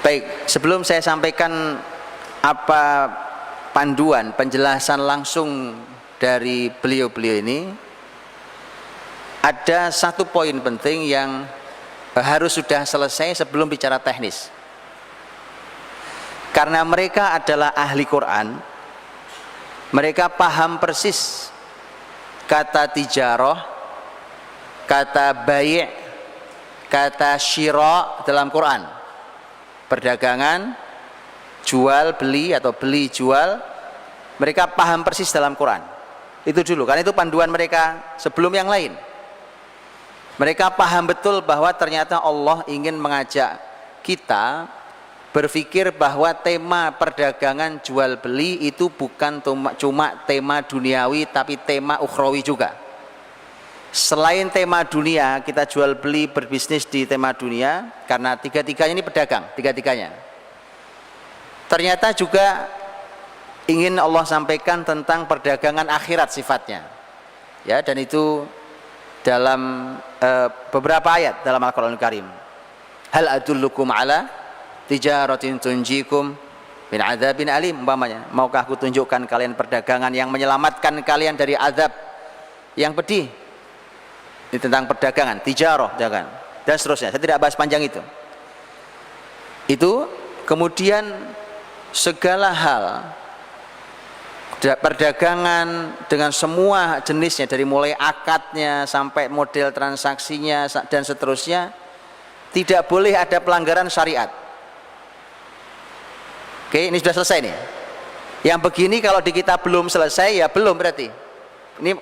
Baik, sebelum saya sampaikan apa panduan penjelasan langsung dari beliau-beliau ini, ada satu poin penting yang harus sudah selesai sebelum bicara teknis. Karena mereka adalah ahli Quran, mereka paham persis kata tijarah, kata bai', kata syira dalam Quran. Perdagangan, jual beli atau beli jual, mereka paham persis dalam Quran. Itu dulu, karena itu panduan mereka sebelum yang lain. Mereka paham betul bahwa ternyata Allah ingin mengajak kita berpikir bahwa tema perdagangan jual beli itu bukan cuma tema duniawi, tapi tema ukhrawi juga. Selain tema dunia, kita jual beli berbisnis di tema dunia, karena tiga-tiganya ini pedagang, tiga-tiganya. Ternyata juga ingin Allah sampaikan tentang perdagangan akhirat sifatnya, ya, dan itu dalam beberapa ayat dalam Al-Quranul Karim. Hal adullukum ala tijaratin tunjikum min adzabin alim, umpamanya, maukah aku tunjukkan kalian perdagangan yang menyelamatkan kalian dari azab yang pedih. Ini tentang perdagangan, tijarah, jangan, dan seterusnya. Saya tidak bahas panjang itu. Itu kemudian segala hal perdagangan dengan semua jenisnya, dari mulai akadnya sampai model transaksinya dan seterusnya, tidak boleh ada pelanggaran syariat. Oke, ini sudah selesai nih. Yang begini kalau di kita belum selesai, ya belum berarti. Ini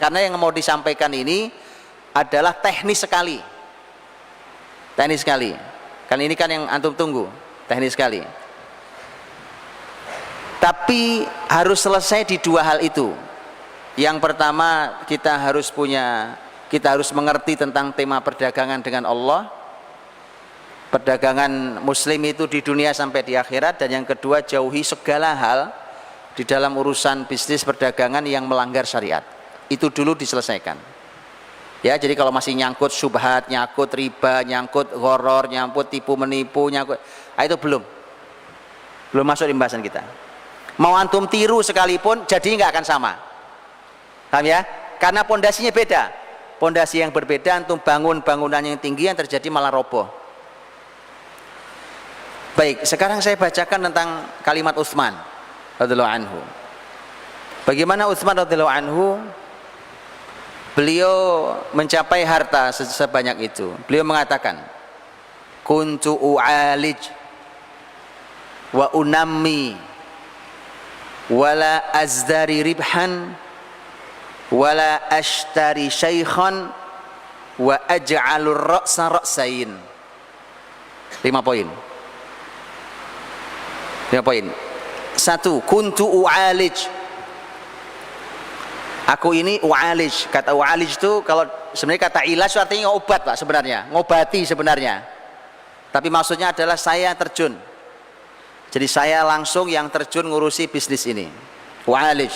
karena yang mau disampaikan ini adalah teknis sekali. Teknis sekali. Kan ini kan yang antum tunggu, teknis sekali. Tapi harus selesai di dua hal itu. Yang pertama, kita harus mengerti tentang tema perdagangan dengan Allah. Perdagangan muslim itu di dunia sampai di akhirat. Dan yang kedua, jauhi segala hal di dalam urusan bisnis perdagangan yang melanggar syariat. Itu dulu diselesaikan. Ya, jadi kalau masih nyangkut syubhat, nyangkut riba, nyangkut gharar, nyangkut tipu menipu, nyangkut, itu belum masuk di pembahasan kita. Mau antum tiru sekalipun, jadi nggak akan sama. Paham ya? Karena pondasinya beda. Pondasi yang berbeda, antum bangun bangunan yang tinggi, yang terjadi malah roboh. Baik, sekarang saya bacakan tentang kalimat Utsman radhiyallahu anhu. Bagaimana Utsman radhiyallahu anhu beliau mencapai harta sebanyak itu. Beliau mengatakan, kuntu u'alij wa unammi wala azdari ribhan wala ashtari syaikhan wa aj'alur ra'sa ra'sain. 5 poin. 5 poin. 1. Kuntu u'alij. Aku ini u'alij. Kata u'alij itu kalau sebenarnya kata ilaj artinya obat, Pak, sebenarnya, ngobati sebenarnya. Tapi maksudnya adalah saya terjun. Jadi saya langsung yang terjun ngurusi bisnis ini. U'alij.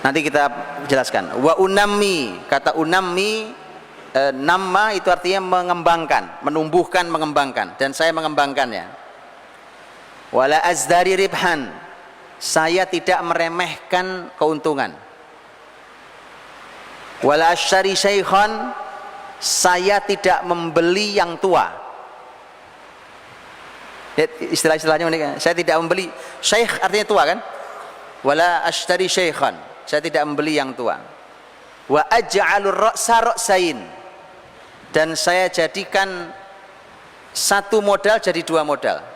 Nanti kita jelaskan. Wa unammi, kata unammi, nama itu artinya mengembangkan, menumbuhkan, mengembangkan, dan saya mengembangkannya. Wala azdari ribhan, saya tidak meremehkan keuntungan. Wala asyari syaikhan, saya tidak membeli yang tua. Istilah-istilahnya ini, saya tidak membeli. Syaikh artinya tua kan? Wala asyari syaikhan, saya tidak membeli yang tua. Wa aj'alur ra'sa ra'sain, dan saya jadikan satu modal jadi 2 modal.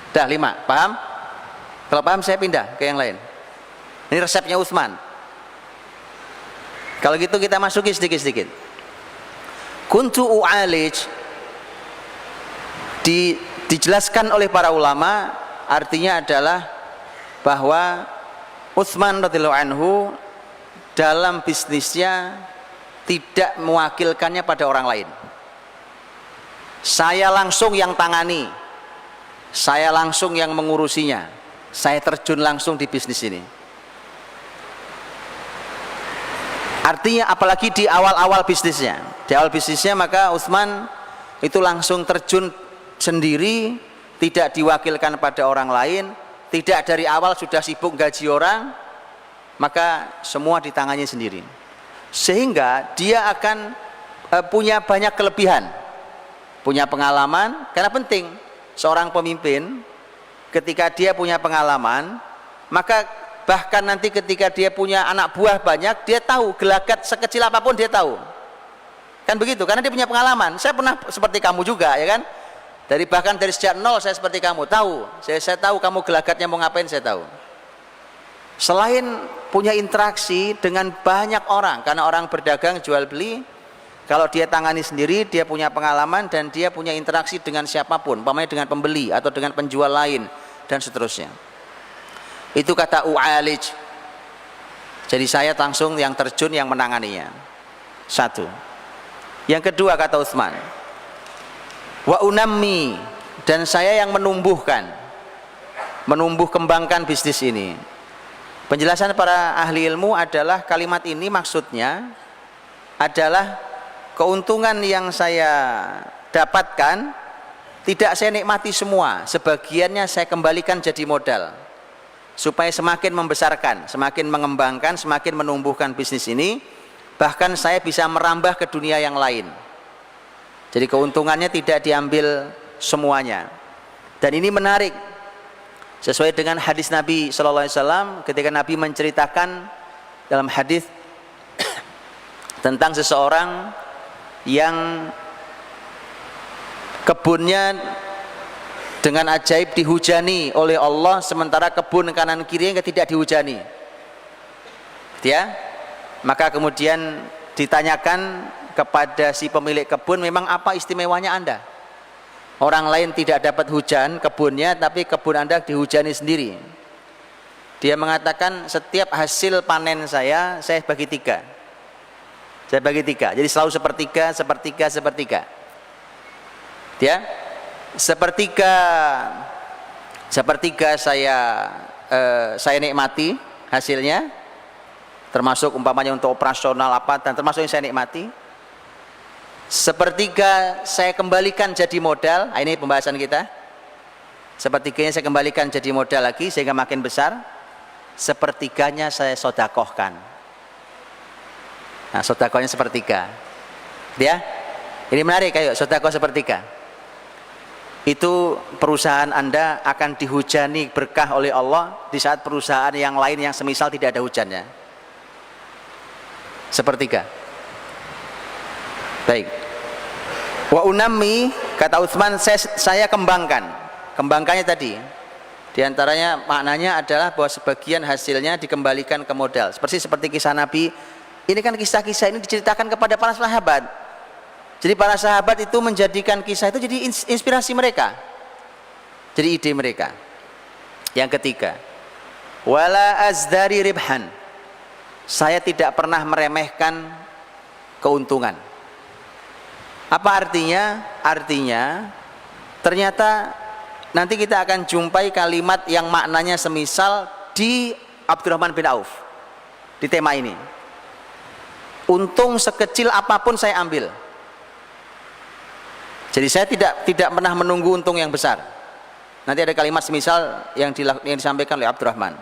Dah 5, paham? Kalau paham saya pindah ke yang lain. Ini resepnya Utsman. Kalau gitu kita masuki sedikit-sedikit. Kuntu u'alij dijelaskan oleh para ulama, artinya adalah bahwa Utsman radhiyallahu anhu dalam bisnisnya tidak mewakilkannya pada orang lain. Saya langsung yang tangani, saya langsung yang mengurusinya, saya terjun langsung di bisnis ini. Artinya apalagi di awal-awal bisnisnya, maka Utsman itu langsung terjun sendiri, tidak diwakilkan pada orang lain, tidak dari awal sudah sibuk gaji orang, maka semua di tangannya sendiri. Sehingga dia akan punya banyak kelebihan, punya pengalaman. Karena penting seorang pemimpin ketika dia punya pengalaman, maka bahkan nanti ketika dia punya anak buah banyak, dia tahu gelagat sekecil apapun dia tahu. Kan begitu, karena dia punya pengalaman. Saya pernah seperti kamu juga, ya kan? Bahkan dari sejak nol saya seperti kamu, tahu. Saya tahu kamu gelagatnya mau ngapain, saya tahu. Selain punya interaksi dengan banyak orang, karena orang berdagang jual beli, kalau dia tangani sendiri, dia punya pengalaman dan dia punya interaksi dengan siapapun, umpamanya dengan pembeli atau dengan penjual lain dan seterusnya. Itu kata u'alij. Jadi saya langsung yang terjun, yang menanganinya. Satu. Yang kedua kata Utsman, wa unammi, dan saya yang menumbuh kembangkan bisnis ini. Penjelasan para ahli ilmu adalah kalimat ini maksudnya adalah keuntungan yang saya dapatkan tidak saya nikmati semua, sebagiannya saya kembalikan jadi modal supaya semakin membesarkan, semakin mengembangkan, semakin menumbuhkan bisnis ini, bahkan saya bisa merambah ke dunia yang lain. Jadi keuntungannya tidak diambil semuanya. Dan ini menarik sesuai dengan hadis Nabi Shallallahu Alaihi Wasallam ketika Nabi menceritakan dalam hadis tentang seseorang yang kebunnya dengan ajaib dihujani oleh Allah, sementara kebun kanan kirinya tidak dihujani. Ya, maka kemudian ditanyakan kepada si pemilik kebun, memang apa istimewanya Anda? Orang lain tidak dapat hujan kebunnya, tapi kebun Anda dihujani sendiri. Dia mengatakan setiap hasil panen saya bagi tiga. Saya bagi tiga, jadi selalu sepertiga, sepertiga, sepertiga. Ya, sepertiga saya nikmati hasilnya, termasuk umpamanya untuk operasional apa, dan termasuk yang saya nikmati. Sepertiga saya kembalikan jadi modal. Ini pembahasan kita. Sepertiganya saya kembalikan jadi modal lagi sehingga makin besar. Sepertiganya saya sodakohkan. Nah, sodakohnya sepertiga. Ya, ini menarik. Ayo sodakoh sepertiga. Itu perusahaan Anda akan dihujani berkah oleh Allah di saat perusahaan yang lain yang semisal tidak ada hujannya. Sepertiga. Baik. Wa unammi, kata Utsman, saya kembangkannya tadi. Di antaranya maknanya adalah bahwa sebagian hasilnya dikembalikan ke modal. Seperti kisah Nabi. Ini kan kisah-kisah ini diceritakan kepada para sahabat. Jadi para sahabat itu menjadikan kisah itu jadi inspirasi mereka, jadi ide mereka. Yang ketiga, wala azdari ribhan, saya tidak pernah meremehkan keuntungan. Apa artinya? Artinya ternyata nanti kita akan jumpai kalimat yang maknanya semisal di Abdurrahman bin Auf di tema ini. Untung sekecil apapun saya ambil. Jadi saya tidak pernah menunggu untung yang besar. Nanti ada kalimat semisal yang disampaikan oleh Abdurrahman.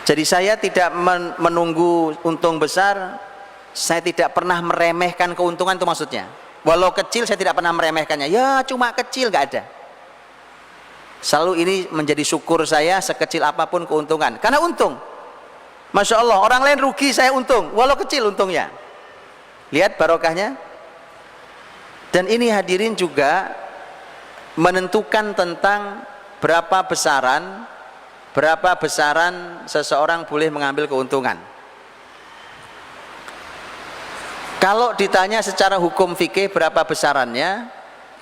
Jadi saya tidak menunggu untung besar, saya tidak pernah meremehkan keuntungan, itu maksudnya. Walau kecil saya tidak pernah meremehkannya. Ya cuma kecil, nggak ada. Selalu ini menjadi syukur saya, sekecil apapun keuntungan. Karena untung. Masya Allah, orang lain rugi, saya untung. Walau kecil untungnya. Lihat barokahnya. Dan ini hadirin juga menentukan tentang berapa besaran seseorang boleh mengambil keuntungan. Kalau ditanya secara hukum fikih berapa besarannya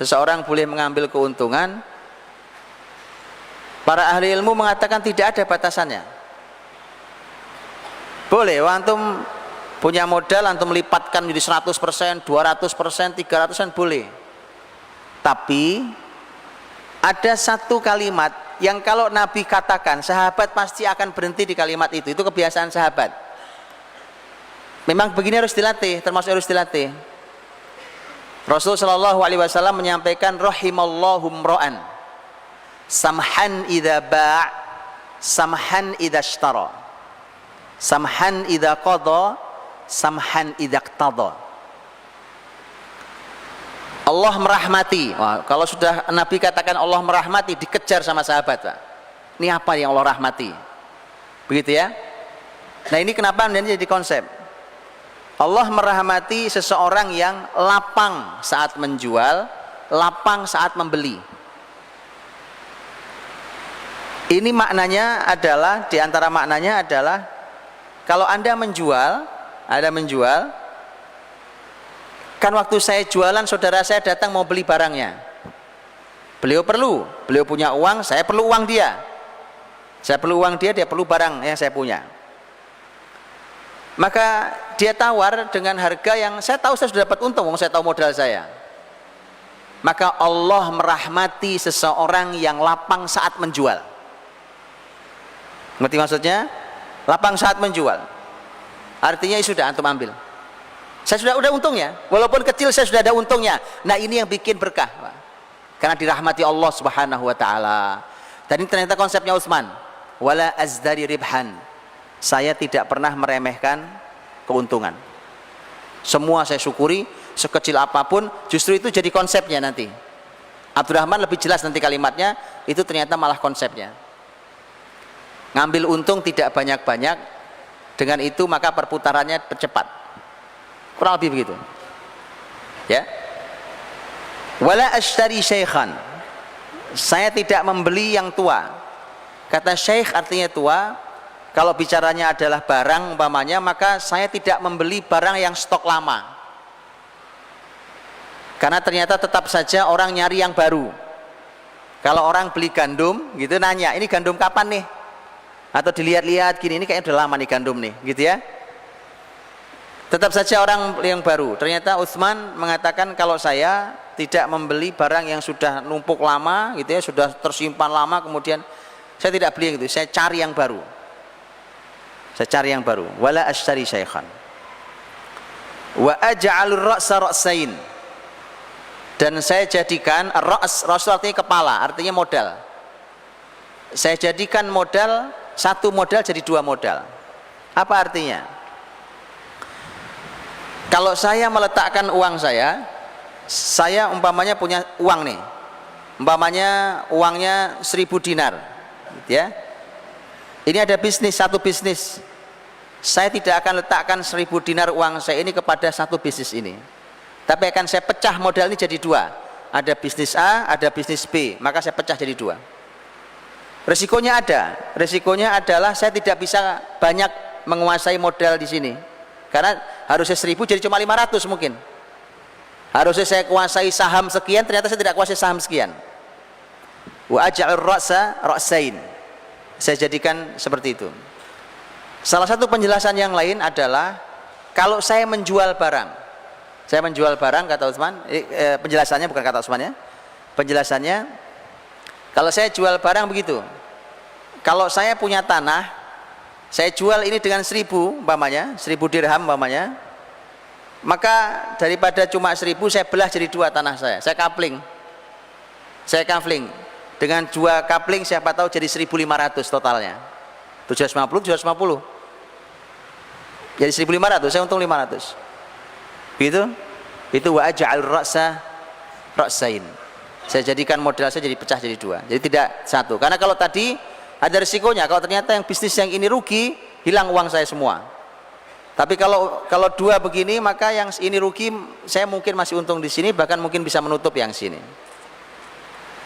seseorang boleh mengambil keuntungan, para ahli ilmu mengatakan tidak ada batasannya. Boleh, antum punya modal, antum lipatkan menjadi 100%, 200%, 300%, boleh. Tapi ada satu kalimat yang kalau Nabi katakan, sahabat pasti akan berhenti di kalimat itu. Itu kebiasaan sahabat. Memang begini harus dilatih, termasuk harus dilatih. Rasul sallallahu alaihi wasallam menyampaikan rahimallahu mra'an samhan idza ba', samhan idza ishtara, samhan idza qada, samhan idza iqtada. Allah merahmati. Wah, kalau sudah Nabi katakan Allah merahmati, dikejar sama sahabat, Pak. Ini apa yang Allah rahmati? Begitu ya. Nah, ini kenapa menjadi konsep. Allah merahmati seseorang yang lapang saat menjual, lapang saat membeli. Ini maknanya adalah, di antara maknanya adalah, kalau Anda menjual, kan waktu saya jualan, saudara saya datang mau beli barangnya. Beliau punya uang, saya perlu uang dia. Saya perlu uang dia, dia perlu barang yang saya punya. Maka dia tawar dengan harga yang saya tahu saya sudah dapat untung, saya tahu modal saya. Maka Allah merahmati seseorang yang lapang saat menjual. Ngerti maksudnya? Lapang saat menjual. Artinya sudah antum ambil. Saya sudah untungnya, walaupun kecil saya sudah ada untungnya. Nah, ini yang bikin berkah, Pak. Karena dirahmati Allah Subhanahu wa taala. Dan ini ternyata konsepnya Utsman. Wala azdari ribhan. Saya tidak pernah meremehkan keuntungan. Semua saya syukuri, sekecil apapun, justru itu jadi konsepnya nanti. Abdurrahman lebih jelas nanti kalimatnya, itu ternyata malah konsepnya. Ngambil untung tidak banyak-banyak, dengan itu maka perputarannya percepat. Kurang lebih begitu. Ya. Wala ashtari syaikhan. Saya tidak membeli yang tua. Kata syekh artinya tua. Kalau bicaranya adalah barang umpamanya, maka saya tidak membeli barang yang stok lama. Karena ternyata tetap saja orang nyari yang baru. Kalau orang beli gandum gitu nanya, ini gandum kapan nih? Atau dilihat-lihat gini, ini kayaknya udah lama nih gandum nih, gitu ya. Tetap saja orang yang baru. Ternyata Utsman mengatakan kalau saya tidak membeli barang yang sudah numpuk lama gitu ya, sudah tersimpan lama, kemudian saya tidak beli gitu, saya cari yang baru. Wala ashtari syaikhan. Wa aj'alur ra'sa ra'sain. Dan saya jadikan ra's artinya kepala, artinya modal. Saya jadikan modal, satu modal jadi dua modal. Apa artinya? Kalau saya meletakkan uang saya umpamanya punya uang nih. Umpamanya uangnya 1000 dinar. Gitu ya. Ini ada satu bisnis. Saya tidak akan letakkan 1000 dinar uang saya ini kepada satu bisnis ini. Tapi akan saya pecah modal ini jadi dua. Ada bisnis A, ada bisnis B. Maka saya pecah jadi dua. Resikonya ada. Resikonya adalah saya tidak bisa banyak menguasai modal di sini. Karena harusnya 1000 jadi cuma 500 mungkin. Harusnya saya kuasai saham sekian, ternyata saya tidak kuasai saham sekian. Wa aj'alur ra'sa ra'sain. Saya jadikan seperti itu. Salah satu penjelasan yang lain adalah kalau saya menjual barang, kata Utsman, penjelasannya bukan kata Utsman ya. Penjelasannya, kalau saya jual barang begitu. Kalau saya punya tanah, saya jual ini dengan 1000 umpamanya, 1000 dirham umpamanya, maka daripada cuma 1000 saya belah jadi dua tanah saya kafling. Dengan dua kapling siapa tahu jadi 1500 totalnya. 750. Jadi 1500, saya untung 500. Gitu. Itu wa aj'alur ra'sa ra'sain. Saya jadikan modal saya jadi pecah jadi dua. Jadi tidak satu. Karena kalau tadi ada risikonya, kalau ternyata yang bisnis yang ini rugi, hilang uang saya semua. Tapi kalau dua begini, maka yang ini rugi, saya mungkin masih untung di sini, bahkan mungkin bisa menutup yang sini.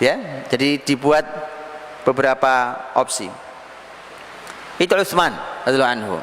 Ya, jadi dibuat beberapa opsi. Itu Utsman radhiyallahu anhu.